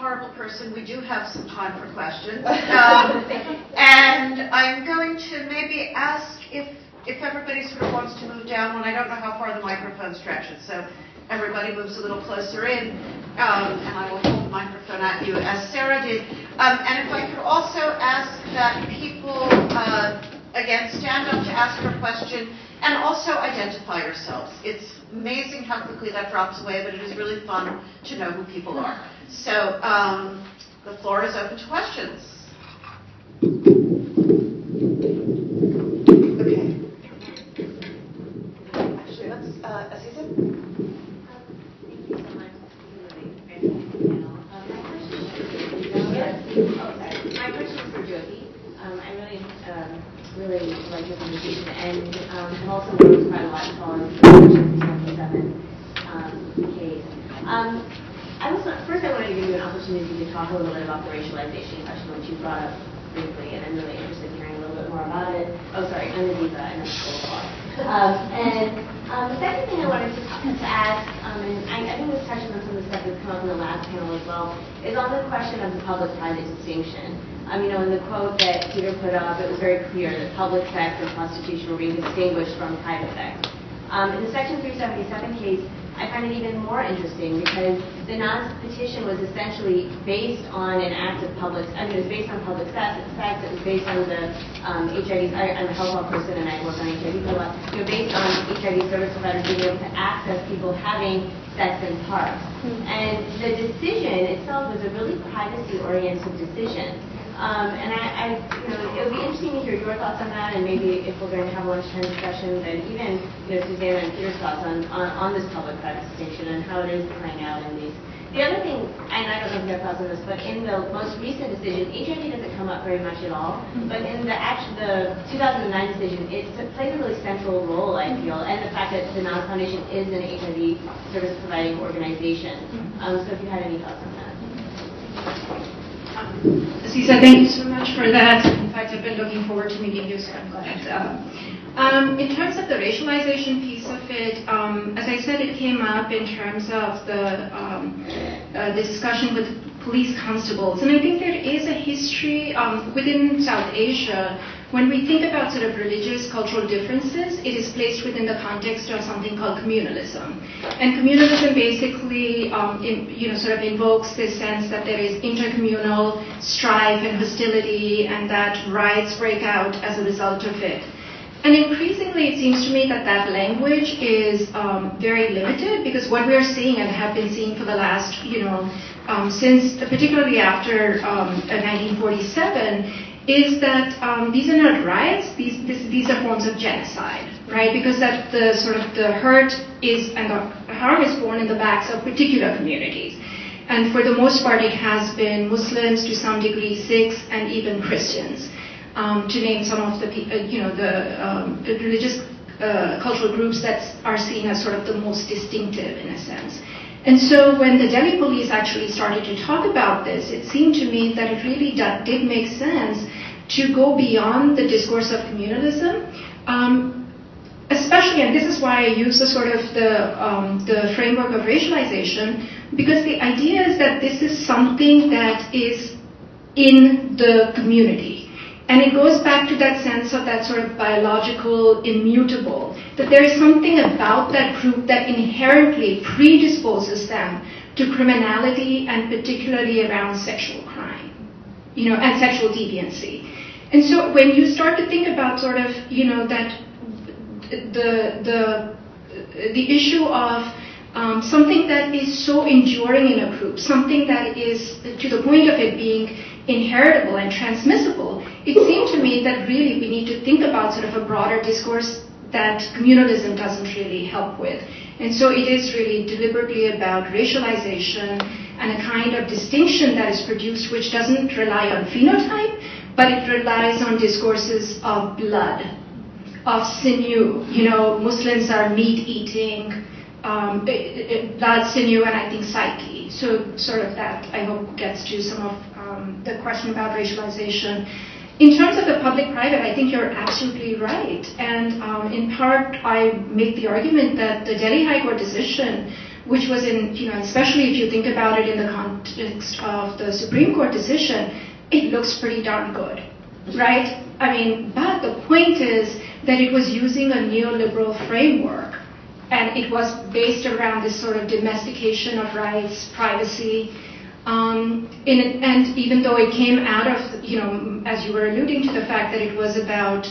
horrible person, we do have some time for questions. And I'm going to maybe ask if everybody sort of wants to move down one. I don't know how far the microphone stretches, so everybody moves a little closer in, and I will hold the microphone at you as Sarah did. And if I could also ask that people, again, stand up to ask your question and also identify yourselves. It's amazing how quickly that drops away, but it is really fun to know who people are. So the floor is open to questions. Okay. Actually, let's, Aziza? Thank you so much. My question is for Jyoti. I really like your presentation, and I've also learned quite a lot following the Section 377 case. First I wanted to give you an opportunity to talk a little bit about the racialization question, which you brought up briefly, and I'm really interested in hearing a little bit more about it. Oh, sorry, I'm Aziza, I'm a school law. The second thing I wanted to ask, and I think this touches on some of the stuff that's come up in the last panel as well, is on the question of the public-private distinction. In the quote that Peter put up, it was very clear that public sex and prostitution were being distinguished from private sex. In the Section 377 case, I find it even more interesting because the NOS petition was essentially based on an act of public, it was based on public sex, it was based on the HIV, I'm a health law person and I work on HIV law, based on HIV service providers being able to access people having sex in parks. And the decision itself was a really privacy-oriented decision. And it would be interesting to hear your thoughts on that, and maybe if we're going to have lunchtime discussions, and even Susanna and Peter's thoughts on this public-private distinction and how it is playing out in these. The other thing, and I don't know if you have thoughts on this, but in the most recent decision, HIV doesn't come up very much at all. But in the 2009 decision, it plays a really central role, I feel, and the fact that the NOS Foundation is an HIV service-providing organization. So if you had any thoughts on that. Aziza, thank you so much for that. In fact, I've been looking forward to meeting you, so I'm glad. In terms of the racialization piece of it, as I said, it came up in terms of the discussion with police constables. And I think there is a history within South Asia. When we think about sort of religious cultural differences, it is placed within the context of something called communalism. And communalism basically sort of invokes this sense that there is intercommunal strife and hostility and that riots break out as a result of it. And increasingly, it seems to me that that language is very limited, because what we're seeing and have been seeing for the last, since particularly after 1947, is that these are not riots, these are forms of genocide, right? Because that the sort of the hurt is and the harm is borne in the backs of particular communities. And for the most part, it has been Muslims, to some degree Sikhs, and even Christians, to name some of the the religious cultural groups that are seen as sort of the most distinctive in a sense. And so when the Delhi police actually started to talk about this, it seemed to me that it really did make sense to go beyond the discourse of communalism, especially, and this is why I use the sort of the framework of racialization, because the idea is that this is something that is in the community. And it goes back to that sense of that sort of biological immutable, that there is something about that group that inherently predisposes them to criminality, and particularly around sexual crime, and sexual deviancy. And so when you start to think about sort of, that the issue of something that is so enduring in a group, something that is to the point of it being inheritable and transmissible, it seemed to me that really we need to think about sort of a broader discourse that communalism doesn't really help with. And so it is really deliberately about racialization and a kind of distinction that is produced which doesn't rely on phenotype, but it relies on discourses of blood, of sinew. Muslims are meat-eating, blood, sinew, and I think psyche. So sort of that, I hope, gets to some of the question about racialization. In terms of the public-private, I think you're absolutely right. And in part, I make the argument that the Delhi High Court decision which was in, especially if you think about it in the context of the Supreme Court decision, it looks pretty darn good, right? I mean, but the point is that it was using a neoliberal framework, and it was based around this sort of domestication of rights, privacy, and even though it came out of, as you were alluding to, the fact that it was about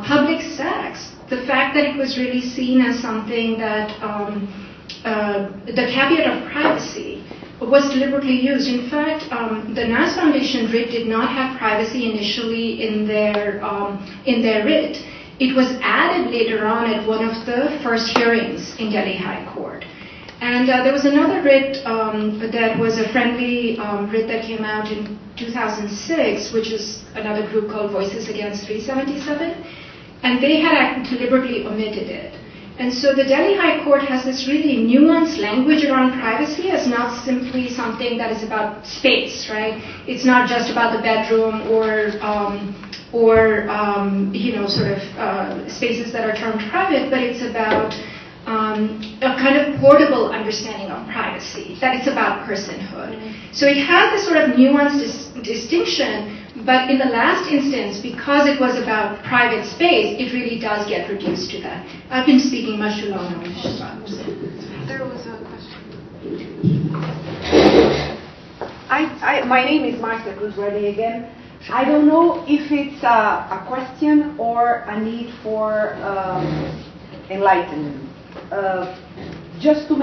public sex, the fact that it was really seen as something that the caveat of privacy was deliberately used. In fact, the NAS Foundation writ did not have privacy initially in their writ. It was added later on at one of the first hearings in Delhi High Court. And there was another writ that was a friendly writ that came out in 2006, which is another group called Voices Against 377, and they had deliberately omitted it. And so the Delhi High Court has this really nuanced language around privacy as not simply something that is about space, right? It's not just about the bedroom or spaces that are termed private, but it's about a kind of portable understanding of privacy, that it's about personhood. So it has this sort of nuanced distinction, but in the last instance, because it was about private space, it really does get reduced to that. I've been speaking much too long. There was a question. My name is Marta Cruz-Ready again. I don't know if it's a question or a need for enlightenment. Just to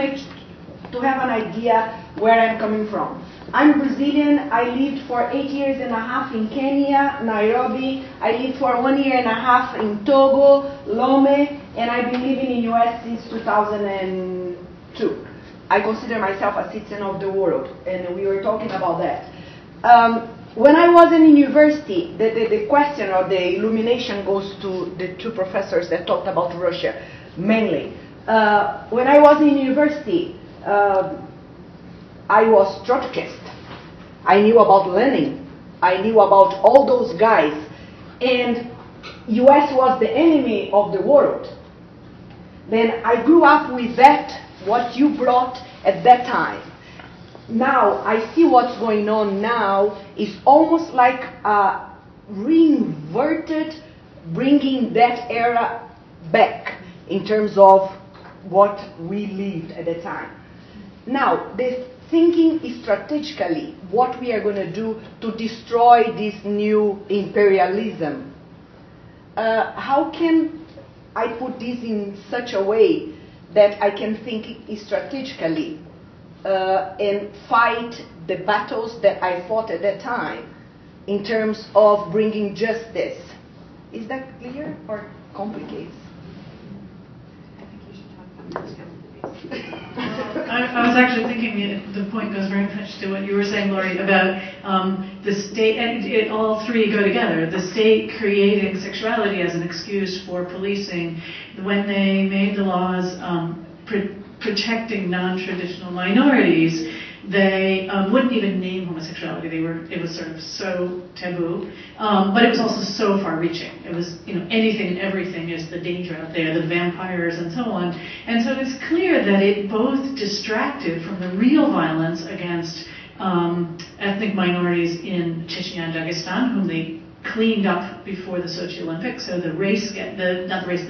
have an idea where I'm coming from. I'm Brazilian. I lived for 8 years and a half in Kenya, Nairobi. I lived for 1 year and a half in Togo, Lome, and I've been living in US since 2002. I consider myself a citizen of the world, and we were talking about that. When I was in university, the question or the illumination goes to the two professors that talked about Russia, mainly. When I was in university, I was Trotskyist. I knew about Lenin. I knew about all those guys. And US was the enemy of the world. Then I grew up with that, what you brought at that time. Now, I see what's going on now is almost like a reinverted, bringing that era back in terms of what we lived at the time. Now, this thinking strategically what we are going to do to destroy this new imperialism. How can I put this in such a way that I can think strategically and fight the battles that I fought at that time in terms of bringing justice? Is that clear or complicated? I was actually thinking the point goes very much to what you were saying, Laurie, about the state, and all three go together. The state creating sexuality as an excuse for policing. When they made the laws protecting non-traditional minorities, they wouldn't even name homosexuality. It was sort of so taboo, but it was also so far-reaching. It was, anything and everything is the danger out there, the vampires and so on. And so it's clear that it both distracted from the real violence against ethnic minorities in Chechnya and Dagestan, whom they cleaned up before the Sochi Olympics. So the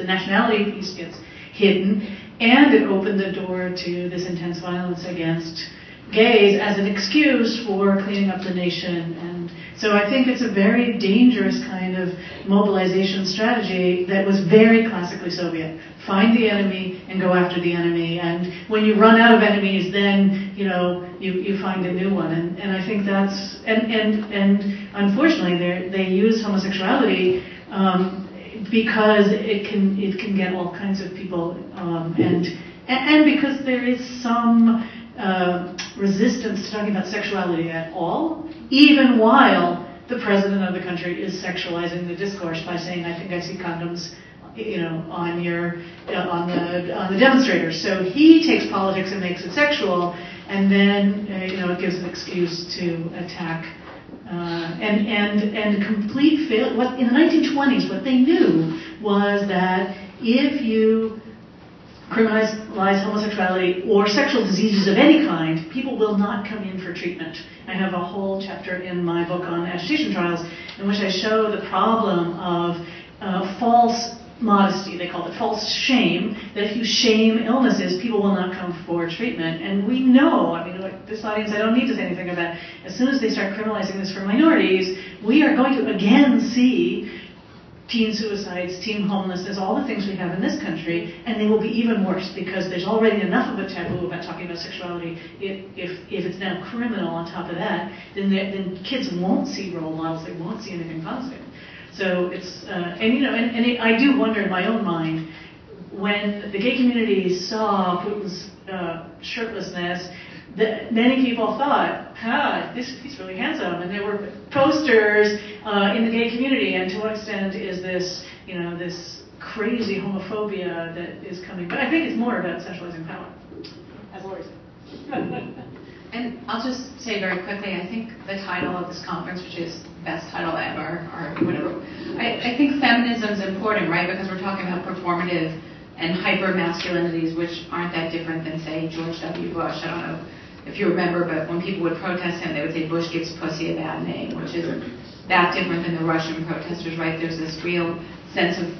nationality piece gets hidden, and it opened the door to this intense violence against gays as an excuse for cleaning up the nation. And so I think it's a very dangerous kind of mobilization strategy that was very classically Soviet. Find the enemy and go after the enemy. And when you run out of enemies, then, you find a new one. And I think that's, and unfortunately, they use homosexuality because it can get all kinds of people, and because there is some resistance to talking about sexuality at all, even while the president of the country is sexualizing the discourse by saying, "I think I see condoms, on the demonstrators." So he takes politics and makes it sexual, and then it gives an excuse to attack. And complete fail. In the 1920s, what they knew was that if you criminalize homosexuality or sexual diseases of any kind, people will not come in for treatment. I have a whole chapter in my book on agitation trials in which I show the problem of false modesty, they call it false shame, that if you shame illnesses, people will not come for treatment. And we know, I mean, like this audience, I don't need to say anything about, as soon as they start criminalizing this for minorities, we are going to again see teen suicides, teen homelessness, all the things we have in this country, and they will be even worse because there's already enough of a taboo about talking about sexuality. If it's now criminal on top of that, then kids won't see role models, they won't see anything positive. So it's, I do wonder in my own mind, when the gay community saw Putin's shirtlessness, many people thought, he's really handsome, and there were posters in the gay community, and to what extent is this, this crazy homophobia that is coming? But I think it's more about centralizing power, as Laurie said. And I'll just say very quickly, I think the title of this conference, which is best title ever, or whatever, I think feminism is important, right? Because we're talking about performative and hyper-masculinities, which aren't that different than, say, George W. Bush. I don't know if you remember, but when people would protest him, they would say Bush gives pussy a bad name, which isn't that different than the Russian protesters, right? There's this real sense of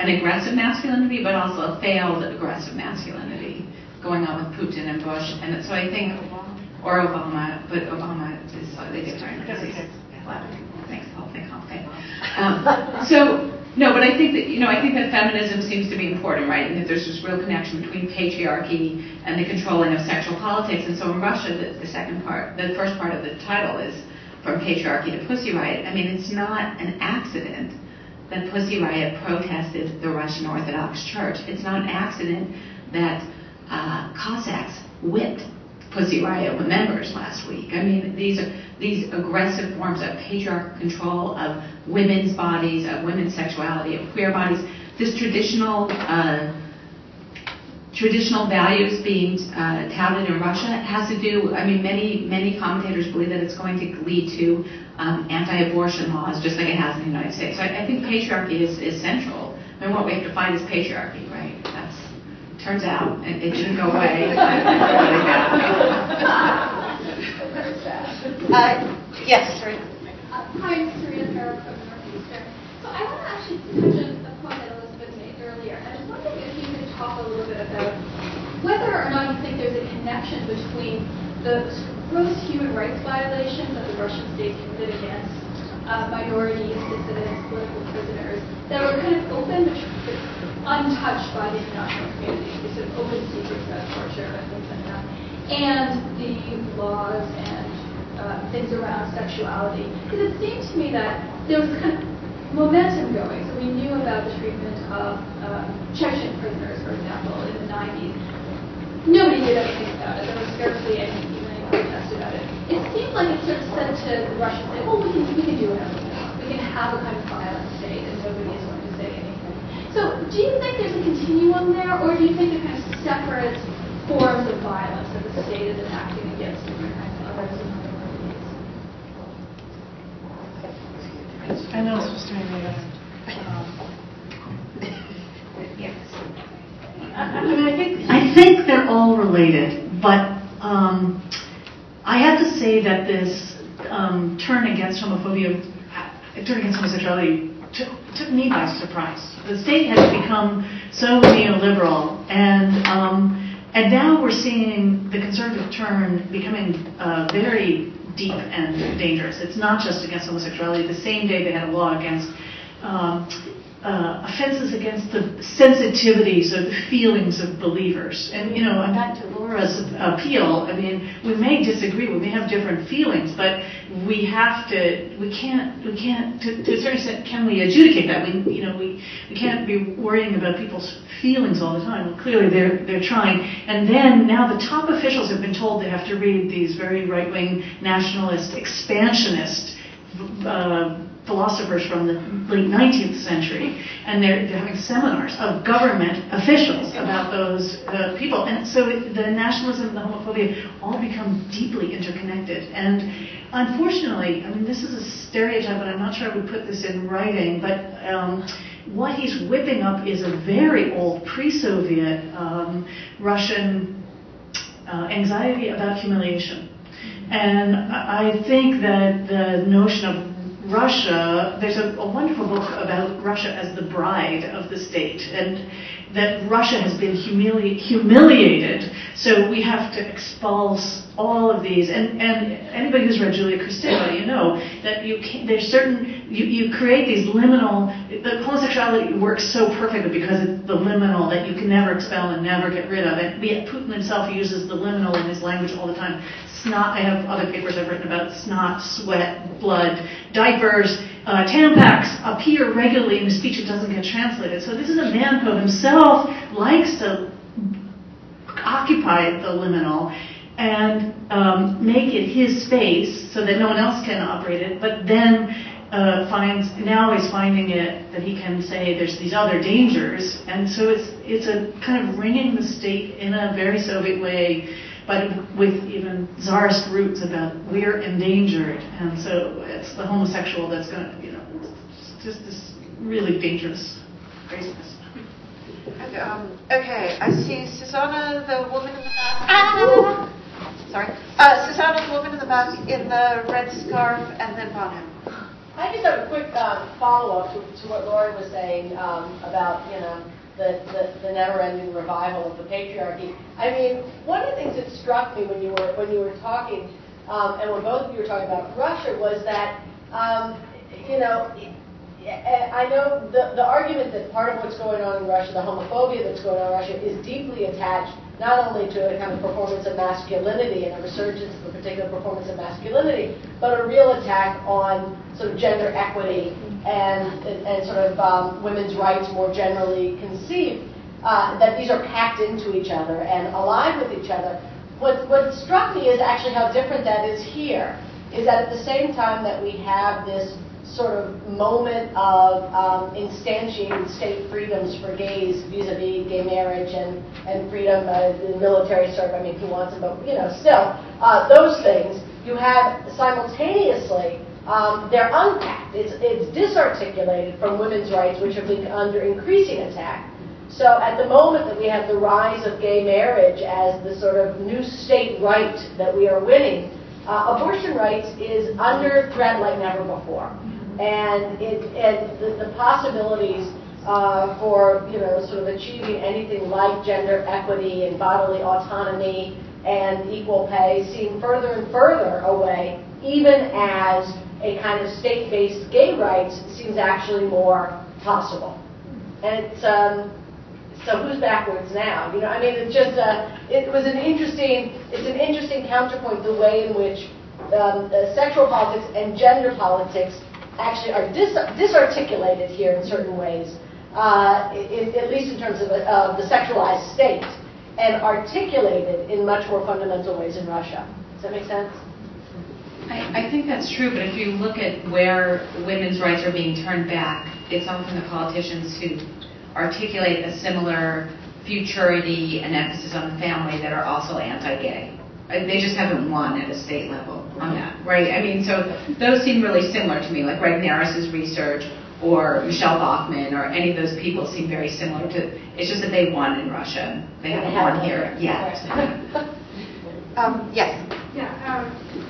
an aggressive masculinity, but also a failed aggressive masculinity going on with Putin and Bush. And so I think, or Obama, but Obama is slightly different because he's makes the whole thing complicated. No, but I think that, I think that feminism seems to be important, right? And that there's this real connection between patriarchy and the controlling of sexual politics. And so in Russia, the first part of the title is From Patriarchy to Pussy Riot. I mean, it's not an accident that Pussy Riot protested the Russian Orthodox Church. It's not an accident that Cossacks whipped Pussy Riot members last week. I mean, these aggressive forms of patriarchal control of women's bodies, of women's sexuality, of queer bodies, this traditional values being touted in Russia has to do, I mean, many commentators believe that it's going to lead to anti-abortion laws, just like it has in the United States. So I think patriarchy is central. I mean, what we have to fight is patriarchy, right? Turns out it didn't go away. Yes, sorry. Hi, I'm Serena Farrell from Northeastern. So I want to actually touch on a point that Elizabeth made earlier. And I was wondering if you could talk a little bit about whether or not you think there's a connection between the gross human rights violations that the Russian state committed against minorities, dissidents, political prisoners, that were kind of open but untouched by the international community, these sort of open secrets about torture and things like that, and the laws and things around sexuality. Because it seemed to me that there was kind of momentum going. So we knew about the treatment of Chechen prisoners, for example, in the 90s. Nobody did anything about it. There was scarcely any protest about it. It seemed like it sort of said to the Russians, well, we can do whatever we want. We can have a kind of violent state, and nobody is going to say anything. So do you think there's a continuum there, or do you think they're kind of separate forms of violence that the state is enacting against different kinds of others and minorities? I know this was doing Yes. I think they're all related, but I have to say that this turn against homophobia, turn against homosexuality, took me by surprise. The state has become so neoliberal, and now we're seeing the conservative turn becoming very deep and dangerous. It's not just against homosexuality. The same day they had a law against offenses against the sensitivities of the feelings of believers. And, and back to Laura's appeal, I mean, we may disagree, we may have different feelings, but we can't, to a certain extent, can we adjudicate that? We can't be worrying about people's feelings all the time. Well, clearly they're trying. And then now the top officials have been told they have to read these very right-wing, nationalist, expansionist philosophers from the late 19th century, and they're having seminars of government officials about those people. And so the nationalism and the homophobia all become deeply interconnected. And unfortunately, I mean, this is a stereotype, and I'm not sure I would put this in writing, but what he's whipping up is a very old pre-Soviet Russian anxiety about humiliation. And I think that the notion of Russia, there's a wonderful book about Russia as the bride of the state, and that Russia has been humiliated, so we have to expulse all of these. And anybody who's read Julia Kristeva, you know that there's certain, you create these liminal, the homosexuality works so perfectly because it's the liminal that you can never expel and never get rid of. And Putin himself uses the liminal in his language all the time. Snot, I have other papers I've written about snot, sweat, blood, diapers, Tampax appear regularly in his speech. It doesn't get translated. So this is a man who himself likes to occupy the liminal and make it his space so that no one else can operate it, but then now he's finding it that he can say there's these other dangers. And so it's a kind of ringing the state in a very Soviet way, but with even czarist roots about we're endangered. And so it's the homosexual that's going to, it's just this really dangerous craziness. Okay, I see Susanna, the woman in the back. Sorry. Susanna, the woman in the back in the red scarf, and then Bonham. I just have a quick follow-up to what Laurie was saying about, the never-ending revival of the patriarchy. I mean, one of the things that struck me when you were talking, and when both of you were talking about Russia, was that, I know the argument that part of what's going on in Russia, the homophobia that's going on in Russia, is deeply attached not only to a kind of performance of masculinity and a resurgence of a particular performance of masculinity, but a real attack on sort of gender equity and sort of women's rights more generally conceived, that these are packed into each other and aligned with each other. What struck me is actually how different that is here, is that at the same time that we have this sort of moment of instantiating state freedoms for gays vis-a-vis gay marriage and freedom, the military service, I mean, who wants it, but, still, those things, you have simultaneously, they're unpacked. It's disarticulated from women's rights, which have been under increasing attack. So at the moment that we have the rise of gay marriage as the sort of new state right that we are winning, abortion rights is under threat like never before. And the possibilities for sort of achieving anything like gender equity and bodily autonomy and equal pay seem further and further away, even as a kind of state-based gay rights seems actually more possible. And it's so who's backwards now? I mean, it's just it's an interesting counterpoint, the way in which sexual politics and gender politics actually are disarticulated here in certain ways, at least in terms of the sexualized state, and articulated in much more fundamental ways in Russia. Does that make sense? I think that's true, but if you look at where women's rights are being turned back, it's often the politicians who articulate a similar futurity and emphasis on the family that are also anti-gay. They just haven't won at a state level on that, right? I mean, so those seem really similar to me, like Regnerus's research or Michelle Bachmann or any of those people seem very similar to, it's just that they won in Russia. They haven't won here yet. Yes. Yeah,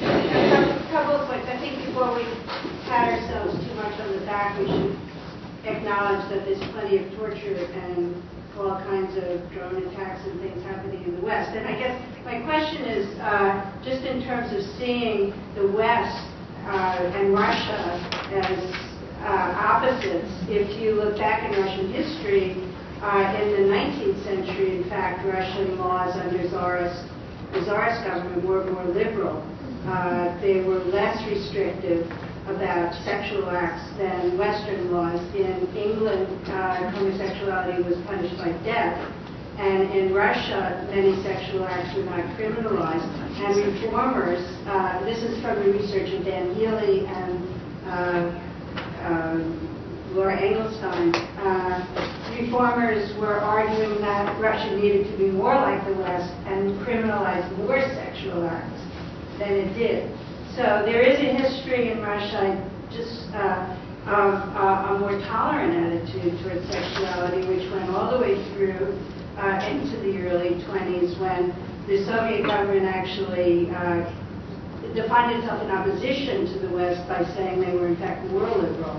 a couple of points. I think before we pat ourselves too much on the back, we should acknowledge that there's plenty of torture and all kinds of drone attacks and things happening in the West. And I guess my question is, just in terms of seeing the West and Russia as opposites, if you look back in Russian history, in the 19th century, in fact, Russian laws under the Tsarist government were more liberal. They were less restrictive about sexual acts than Western laws. In England, homosexuality was punished by death, and in Russia, many sexual acts were not criminalized. And reformers, this is from the research of Dan Healy and Laura Engelstein, reformers were arguing that Russia needed to be more like the West and criminalize more sexual acts than it did. So there is a history in Russia just of a more tolerant attitude towards sexuality, which went all the way through into the early 20s when the Soviet government actually defined itself in opposition to the West by saying they were in fact more liberal,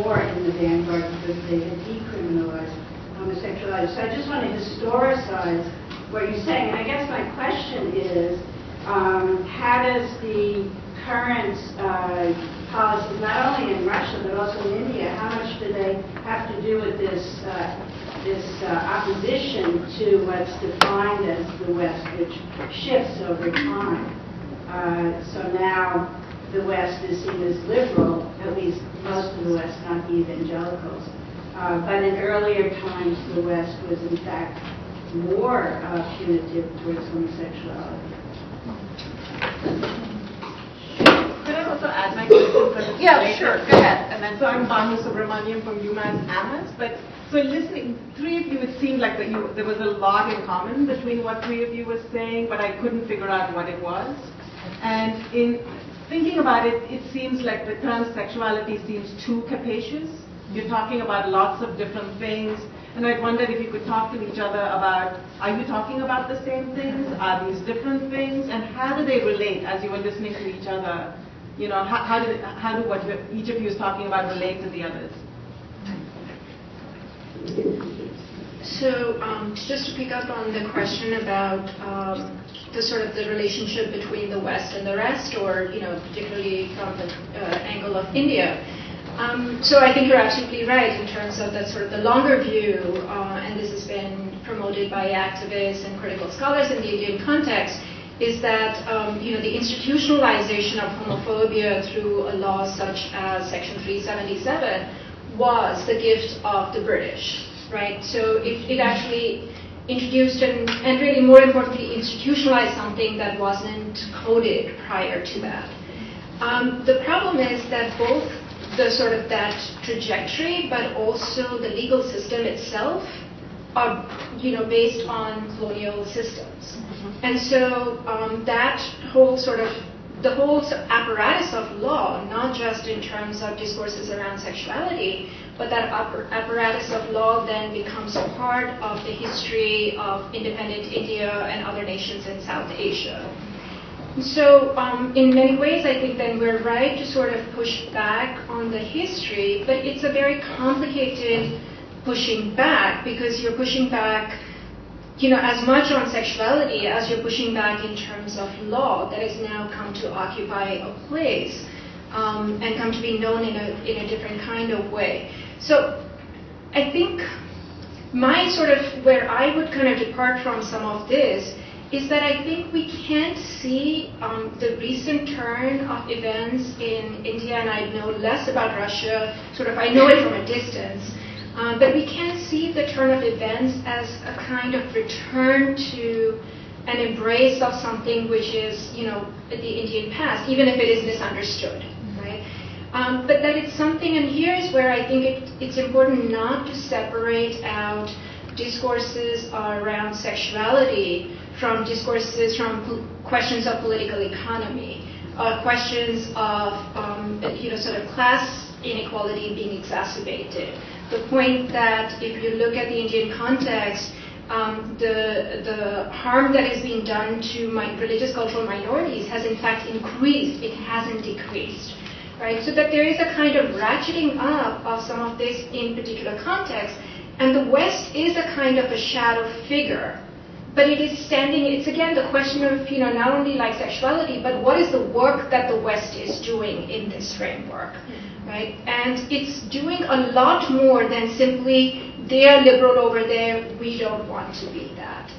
more in the vanguard because they had decriminalized homosexuality. So I just want to historicize what you're saying. And I guess my question is, how does the current policies, not only in Russia but also in India, how much do they have to do with this opposition to what's defined as the West, which shifts over time? So now the West is seen as liberal, at least most of the West, not the evangelicals. But in earlier times, the West was in fact more punitive towards homosexuality. Could I also add my question? Yeah, sure. Go ahead. And then So I'm Banu Subramaniam from UMass Amherst. But so listening, three of you, it seemed like there was a lot in common between what three of you were saying, but I couldn't figure out what it was. And in thinking about it, it seems like the term sexuality seems too capacious. You're talking about lots of different things. And I wondered if you could talk to each other about, are you talking about the same things? Are these different things? And how do they relate as you were listening to each other? You know, how do what each of you is talking about relate to the others? So just to pick up on the question about the sort of the relationship between the West and the rest, or particularly from the angle of India. So I think you're absolutely right in terms of that sort of the longer view, and this has been promoted by activists and critical scholars in the Indian context, is that the institutionalization of homophobia through a law such as Section 377 was the gift of the British, right? So it actually introduced and really more importantly institutionalized something that wasn't coded prior to that. The problem is that both the sort of that trajectory, but also the legal system itself are, based on colonial systems. And so that whole sort of, the whole apparatus of law, not just in terms of discourses around sexuality, but that apparatus of law then becomes a part of the history of independent India and other nations in South Asia. So in many ways, I think then we're right to sort of push back on the history, but it's a very complicated pushing back because you're pushing back, as much on sexuality as you're pushing back in terms of law that has now come to occupy a place and come to be known in a different kind of way. So I think my sort of, where I would kind of depart from some of this is that I think we can't see the recent turn of events in India, and I know less about Russia, I know it from a distance, but we can't see the turn of events as a kind of return to an embrace of something which is, the Indian past, even if it is misunderstood, right? But that it's something, and here's where I think it's important not to separate out discourses around sexuality from discourses from questions of political economy, questions of sort of class inequality being exacerbated. The point that if you look at the Indian context, the harm that is being done to religious cultural minorities has in fact increased, it hasn't decreased. Right? So that there is a kind of ratcheting up of some of this in particular context, and the West is a kind of a shadow figure. But it is standing, it's again the question of, not only like sexuality, but what is the work that the West is doing in this framework, right? And it's doing a lot more than simply, they are liberal over there, we don't want to be that.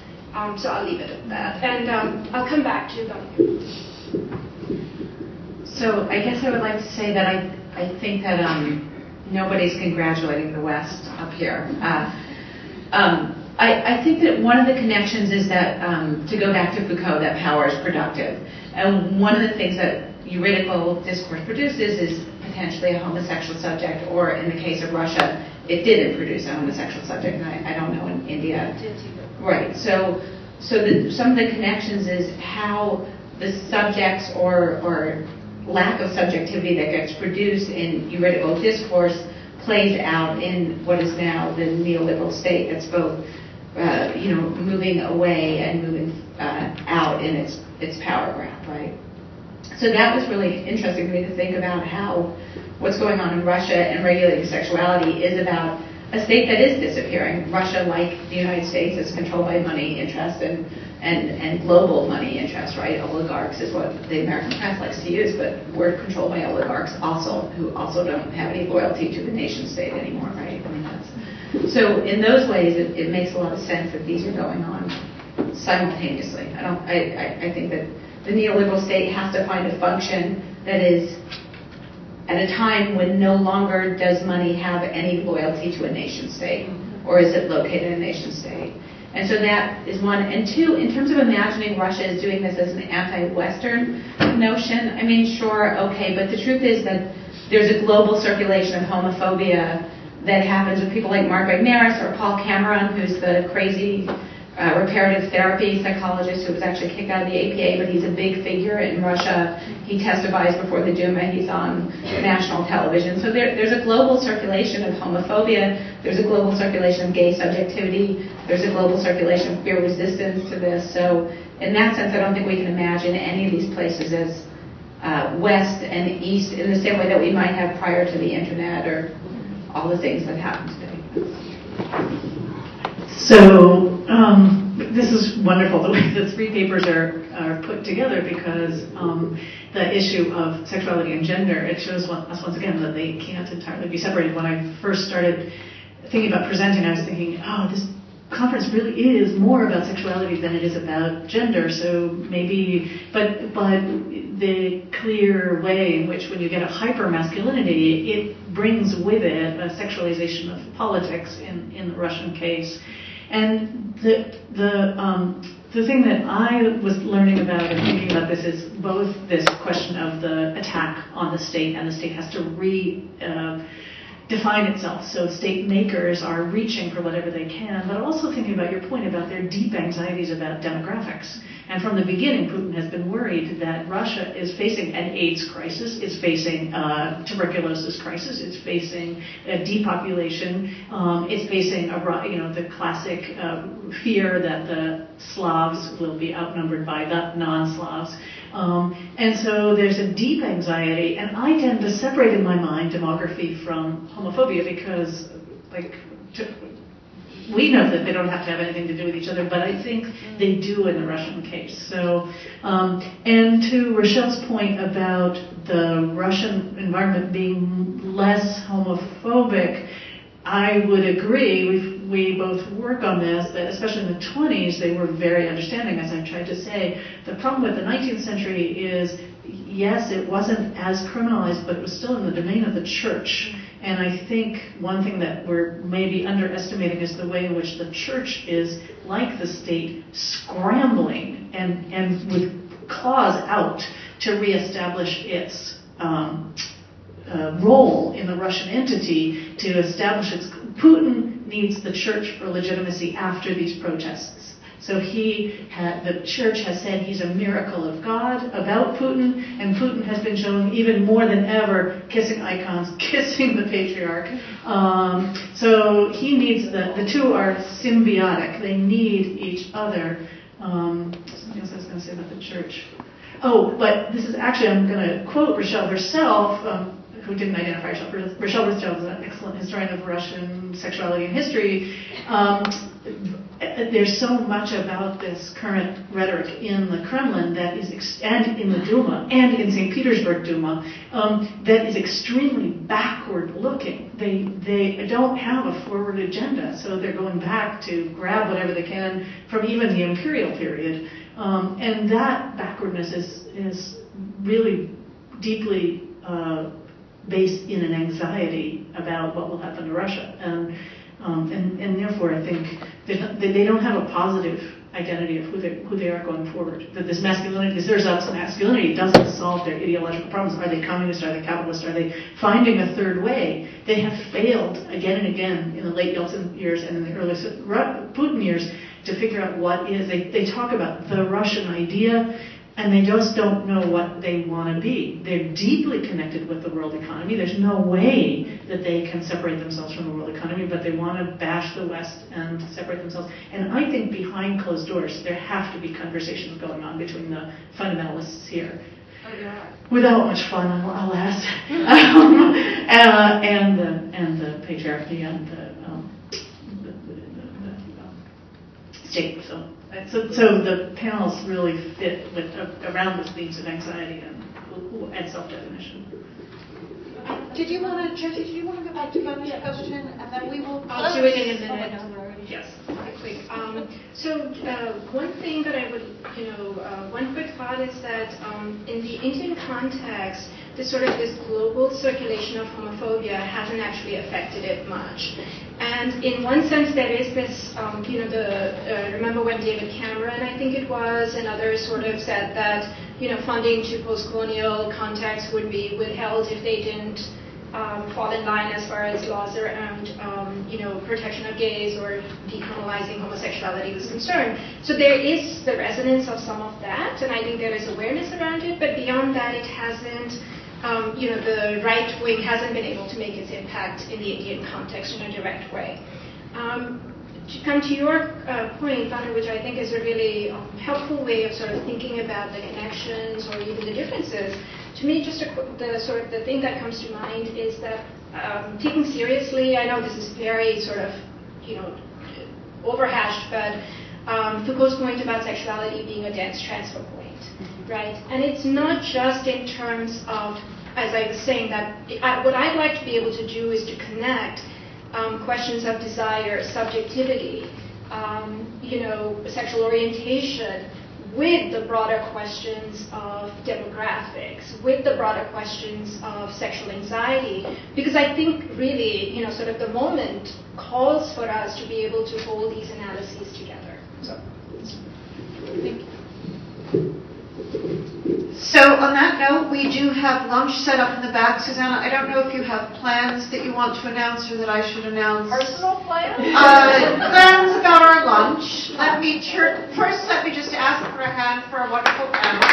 So I'll leave it at that. And I'll come back to them. So I guess I would like to say that I think that nobody's congratulating the West up here. I think that one of the connections is that, to go back to Foucault, that power is productive. And one of the things that juridical discourse produces is potentially a homosexual subject, or in the case of Russia, it didn't produce a homosexual subject, and I don't know in India. Right. So some of the connections is how the subjects or lack of subjectivity that gets produced in juridical discourse plays out in what is now the neoliberal state that's both moving away and moving out in its power grab, right? So that was really interesting to me to think about how what's going on in Russia and regulating sexuality is about a state that is disappearing. Russia, like the United States, is controlled by money interest and global money interest, right? Oligarchs is what the American press likes to use, but we're controlled by oligarchs also, who also don't have any loyalty to the nation state anymore, right? I mean, so in those ways, it makes a lot of sense that these are going on simultaneously. I think that the neoliberal state has to find a function that is at a time when no longer does money have any loyalty to a nation state, or is it located in a nation state. And so that is one. And two, in terms of imagining Russia as doing this as an anti-Western notion, I mean, sure, okay, but the truth is that there's a global circulation of homophobia that happens with people like Mark Magnaris or Paul Cameron, who's the crazy reparative therapy psychologist who was actually kicked out of the APA, but he's a big figure in Russia. He testifies before the Duma. He's on national television. So there's a global circulation of homophobia. There's a global circulation of gay subjectivity. There's a global circulation of queer resistance to this. So in that sense, I don't think we can imagine any of these places as West and East in the same way that we might have prior to the internet or all the things that happen today. So this is wonderful, the way the three papers are put together, because the issue of sexuality and gender, it shows us once again that they can't entirely be separated. When I first started thinking about presenting, I was thinking, oh, this conference really is more about sexuality than it is about gender. So maybe, but the clear way in which when you get a hyper-masculinity, it brings with it a sexualization of politics in the Russian case. And the thing that I was learning about and thinking about this is both this question of the attack on the state, and the state has to define itself. So state makers are reaching for whatever they can, but also thinking about your point about their deep anxieties about demographics. And from the beginning, Putin has been worried that Russia is facing an AIDS crisis, it's facing a tuberculosis crisis, it's facing a depopulation, it's facing the classic fear that the Slavs will be outnumbered by the non-Slavs. And so there's a deep anxiety, and I tend to separate in my mind demography from homophobia because, we know that they don't have to have anything to do with each other, but I think they do in the Russian case. So, and to Rochelle's point about the Russian environment being less homophobic, I would agree. We both work on this, that especially in the 20s, they were very understanding, as I tried to say. The problem with the 19th century is, yes, it wasn't as criminalized, but it was still in the domain of the church. And I think one thing that we're maybe underestimating is the way in which the church is, like the state, scrambling and with claws out to reestablish its role in the Russian entity, to establish its... Putin needs the church for legitimacy after these protests. So the church has said he's a miracle of God about Putin, and Putin has been showing even more than ever kissing icons, kissing the patriarch. So he needs the two are symbiotic. They need each other. Something else I was going to say about the church. Oh, but this is actually, I'm going to quote Rochelle herself, who didn't identify herself. Rochelle Rochelle is an excellent historian of Russian sexuality and history. There's so much about this current rhetoric in the Kremlin that is, and in the Duma, and in St. Petersburg Duma, that is extremely backward-looking. They don't have a forward agenda, so they're going back to grab whatever they can from even the imperial period. And that backwardness is really deeply based in an anxiety about what will happen to Russia. And therefore, I think they don't have a positive identity of who they are going forward. That this masculinity, this ersatz masculinity doesn't solve their ideological problems. Are they communist? Are they capitalist? Are they finding a third way? They have failed again and again in the late Yeltsin years and in the early Putin years to figure out what is. They talk about the Russian idea, and they just don't know what they want to be. They're deeply connected with the world economy. There's no way that they can separate themselves from the world economy, but they want to bash the West and separate themselves. And I think behind closed doors, there have to be conversations going on between the fundamentalists here. Without much fun, alas, and the patriarchy and the state. So the panels really fit with around the themes of anxiety and self-definition. Did you want to, Jyoti, do you want to go back to Gomez's question, and then we will? I'll do it in a minute. Yes, quick. So one thing that I would, one quick thought is that in the Indian context, this global circulation of homophobia hasn't actually affected it much. And in one sense, there is this, remember when David Cameron, I think it was, and others sort of said that, funding to post-colonial contexts would be withheld if they didn't fall in line as far as laws around, protection of gays or decriminalizing homosexuality was concerned. So there is the resonance of some of that, and I think there is awareness around it, but beyond that, it hasn't, the right wing hasn't been able to make its impact in the Indian context in a direct way. To come to your point, Donna, which I think is a really helpful way of sort of thinking about the connections or even the differences, to me, just the thing that comes to mind is that taking seriously, I know this is very sort of, overhashed, but Foucault's point about sexuality being a dense transfer point, right? And it's not just in terms of, as I was saying, that what I'd like to be able to do is to connect questions of desire, subjectivity, sexual orientation, with the broader questions of demographics, with the broader questions of sexual anxiety, because I think really, the moment calls for us to be able to hold these analyses together. So, thank you. So on that note, we do have lunch set up in the back. Susanna, I don't know if you have plans that you want to announce or that I should announce. Personal plans? Plans about our lunch. First let me just ask for a hand for a wonderful panel.